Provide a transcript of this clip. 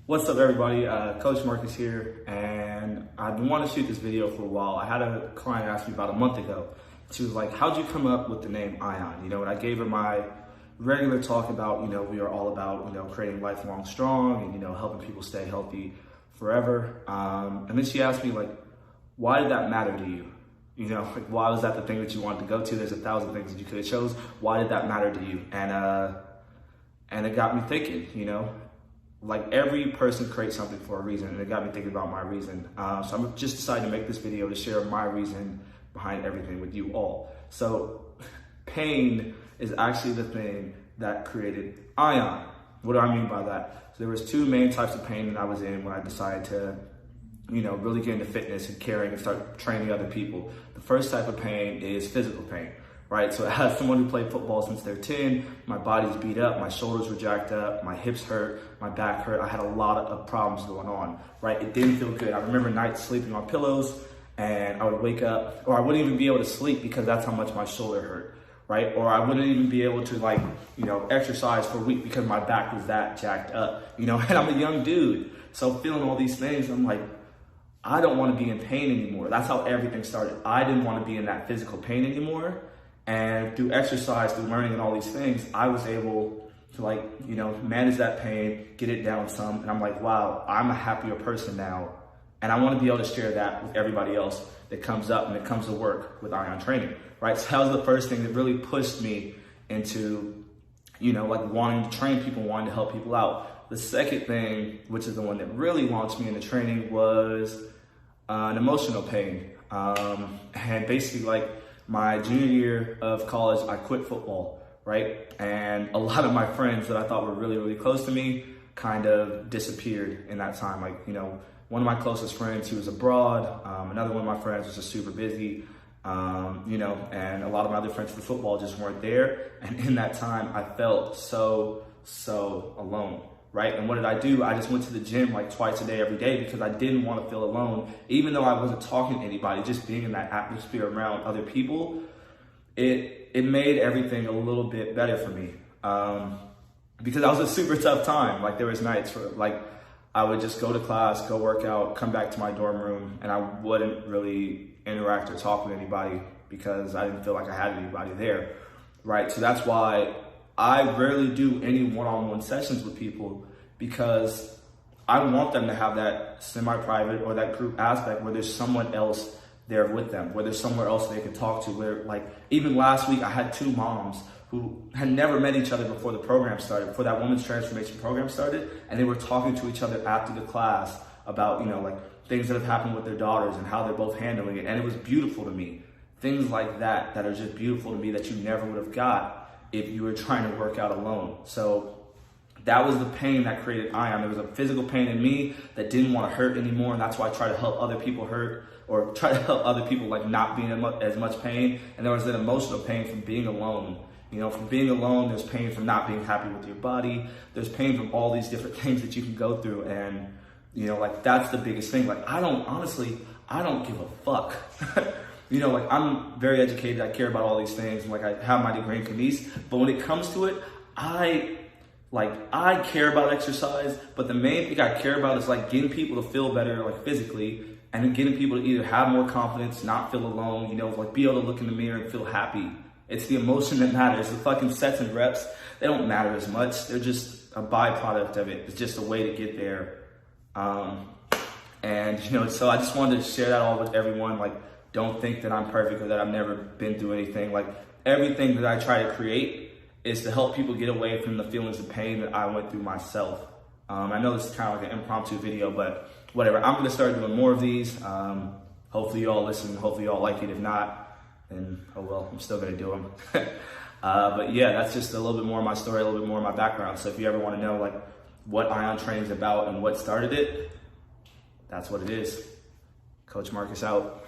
What's up, everybody? Coach Marcus here, and I've been wanting to shoot this video for a while. I had a client ask me about a month ago. She was like, how'd you come up with the name Aion? And I gave her my regular talk about, we are all about, creating lifelong strong and, helping people stay healthy forever. And then she asked me, why did that matter to you? Why was that the thing that you wanted to go to? There's 1,000 things that you could have chose. Why did that matter to you? And it got me thinking, every person creates something for a reason, and it got me thinking about my reason. So I'm just decided to make this video to share my reason behind everything with you all. So pain is actually the thing that created Aion. What do I mean by that? So there was two main types of pain that I was in when I decided to, really get into fitness and caring and start training other people. The first type of pain is physical pain. Right, so as someone who played football since they're 10, my body's beat up, my shoulders were jacked up, my hips hurt, my back hurt. I had a lot of problems going on, right? It didn't feel good. I remember nights sleeping on pillows, and I would wake up, or I wouldn't even be able to sleep because that's how much my shoulder hurt, right? Or I wouldn't even be able to exercise for a week because my back was that jacked up, and I'm a young dude. So feeling all these things, I'm like, I don't want to be in pain anymore. That's how everything started. I didn't want to be in that physical pain anymore. And through exercise, through learning and all these things, I was able to manage that pain, get it down some. And I'm like, wow, I'm a happier person now. And I want to be able to share that with everybody else that comes up and that comes to work with Aion Training, right? So that was the first thing that really pushed me into, wanting to train people, wanting to help people out. The second thing, which is the one that really launched me into training, was an emotional pain. And basically my junior year of college, I quit football, right? And a lot of my friends that I thought were really, really close to me kind of disappeared in that time. One of my closest friends, he was abroad. Another one of my friends was just super busy, and a lot of my other friends for football just weren't there. And in that time, I felt so alone. Right? And what did I do? I just went to the gym twice a day, every day, because I didn't want to feel alone. Even though I wasn't talking to anybody, just being in that atmosphere around other people, it made everything a little bit better for me. Because that was a super tough time. There was nights where I would just go to class, go work out, come back to my dorm room, and I wouldn't really interact or talk with anybody because I didn't feel like I had anybody there. Right? So that's why I rarely do any one-on-one sessions with people, because I want them to have that semi-private or that group aspect where there's someone else there with them, where there's somewhere else they can talk to, where even last week I had two moms who had never met each other before the program started, before that women's transformation program started, and they were talking to each other after the class about, things that have happened with their daughters and how they're both handling it. And it was beautiful to me. Things like that are just beautiful to me that you never would have got if you were trying to work out alone. So that was the pain that created Aion. There was a physical pain in me that didn't want to hurt anymore, and that's why I try to help other people hurt, or try to help other people not being in as much pain. And there was an emotional pain from being alone. From being alone, there's pain from not being happy with your body. There's pain from all these different things that you can go through, and that's the biggest thing. I don't give a fuck. I'm very educated, I care about all these things, I have my degree in kinesics, but when it comes to it, I care about exercise, but the main thing I care about is getting people to feel better, physically, and then getting people to either have more confidence, not feel alone, be able to look in the mirror and feel happy. It's the emotion that matters. The fucking sets and reps, they don't matter as much. They're just a byproduct of it. It's just a way to get there. So I just wanted to share that all with everyone. Don't think that I'm perfect or that I've never been through anything. Everything that I try to create is to help people get away from the feelings of pain that I went through myself. I know this is kind of an impromptu video, but whatever. I'm going to start doing more of these. Hopefully you all listen. Hopefully you all like it. If not, then oh well, I'm still going to do them. But yeah, that's just a little bit more of my story, a little bit more of my background. So if you ever want to know what Aion Training is about and what started it, that's what it is. Coach Marcus out.